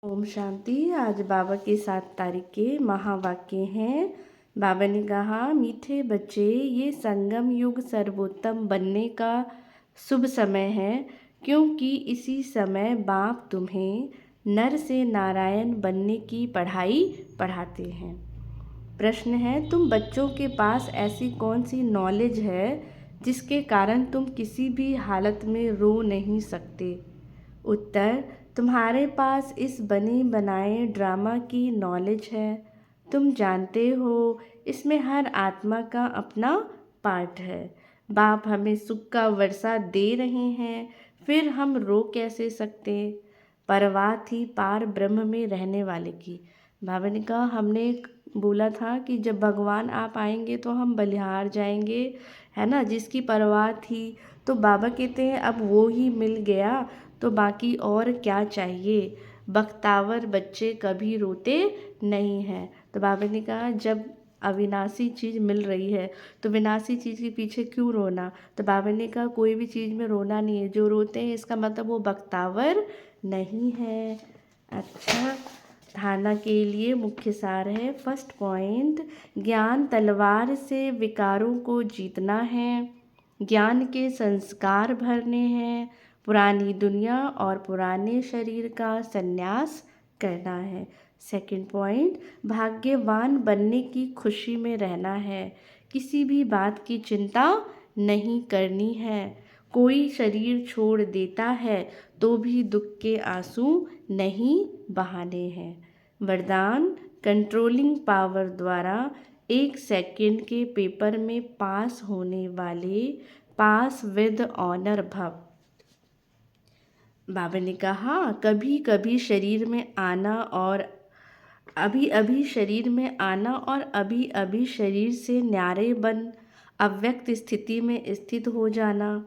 ओम शांति। आज बाबा के 7 तारीख के महावाक्य हैं। बाबा ने कहा, मीठे बच्चे, ये संगम युग सर्वोत्तम बनने का शुभ समय है, क्योंकि इसी समय बाप तुम्हें नर से नारायण बनने की पढ़ाई पढ़ाते हैं। प्रश्न है, तुम बच्चों के पास ऐसी कौन सी नॉलेज है जिसके कारण तुम किसी भी हालत में रो नहीं सकते? उत्तर, तुम्हारे पास इस बने बनाए ड्रामा की नॉलेज है। तुम जानते हो इसमें हर आत्मा का अपना पार्ट है। बाप हमें सुख का वर्षा दे रहे हैं, फिर हम रो कैसे सकते? परवाह थी पार ब्रह्म में रहने वाले की। बाबा ने कहा, हमने बोला था कि जब भगवान आप आएंगे तो हम बलिहार जाएंगे, है ना, जिसकी परवाह थी। तो बाबा कहते हैं अब वो ही मिल गया तो बाकी और क्या चाहिए। बख्तावर बच्चे कभी रोते नहीं हैं। तो बाबा ने कहा, जब अविनाशी चीज़ मिल रही है तो विनाशी चीज़ के पीछे क्यों रोना? तो बाबा ने कहा, कोई भी चीज़ में रोना नहीं है। जो रोते हैं इसका मतलब वो बख्तावर नहीं है। अच्छा, धारणा के लिए मुख्य सार है। फर्स्ट पॉइंट, ज्ञान तलवार से विकारों को जीतना है। ज्ञान के संस्कार भरने हैं। पुरानी दुनिया और पुराने शरीर का संन्यास करना है। सेकंड पॉइंट, भाग्यवान बनने की खुशी में रहना है। किसी भी बात की चिंता नहीं करनी है। कोई शरीर छोड़ देता है तो भी दुख के आंसू नहीं बहाने हैं। वरदान, कंट्रोलिंग पावर द्वारा 1 सेकंड के पेपर में पास होने वाले पास विद ऑनर भव। बाबा ने कहा, कभी कभी शरीर में आना और अभी अभी शरीर में आना और अभी अभी शरीर से न्यारे बन अव्यक्त स्थिति में स्थित हो जाना।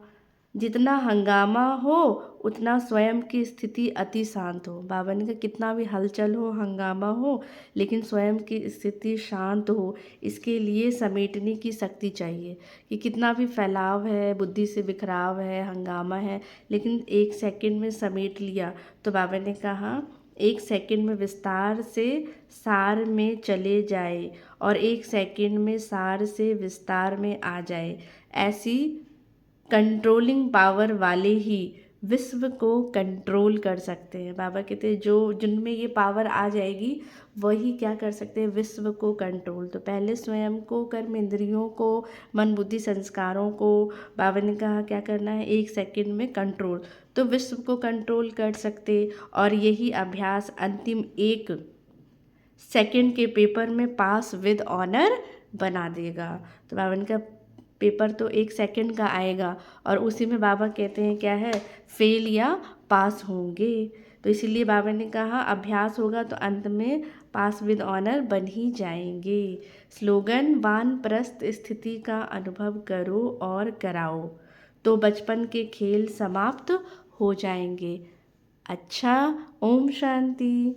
जितना हंगामा हो उतना स्वयं की स्थिति अति शांत हो। बाबा ने कहा, कितना भी हलचल हो, हंगामा हो, लेकिन स्वयं की स्थिति शांत हो। इसके लिए समेटने की शक्ति चाहिए कि कितना भी फैलाव है, बुद्धि से बिखराव है, हंगामा है, लेकिन 1 सेकंड में समेट लिया। तो बाबा ने कहा, 1 सेकंड में विस्तार से सार में चले जाए और 1 सेकंड में सार से विस्तार में आ जाए। ऐसी कंट्रोलिंग पावर वाले ही विश्व को कंट्रोल कर सकते हैं। बाबा कहते हैं जो जिनमें ये पावर आ जाएगी वही क्या कर सकते हैं, विश्व को कंट्रोल। तो पहले स्वयं को, कर्म इंद्रियों को, मन बुद्धि संस्कारों को बाबा ने कहा क्या करना है, 1 सेकंड में कंट्रोल। तो विश्व को कंट्रोल कर सकते और यही अभ्यास अंतिम 1 सेकंड के पेपर में पास विद ऑनर बना देगा। तो बाबा ने कहा, पेपर तो 1 सेकंड का आएगा और उसी में बाबा कहते हैं क्या है, फेल या पास होंगे। तो इसीलिए बाबा ने कहा अभ्यास होगा तो अंत में पास विद ऑनर बन ही जाएंगे। स्लोगन, वानप्रस्थ स्थिति का अनुभव करो और कराओ तो बचपन के खेल समाप्त हो जाएंगे। अच्छा, ओम शांति।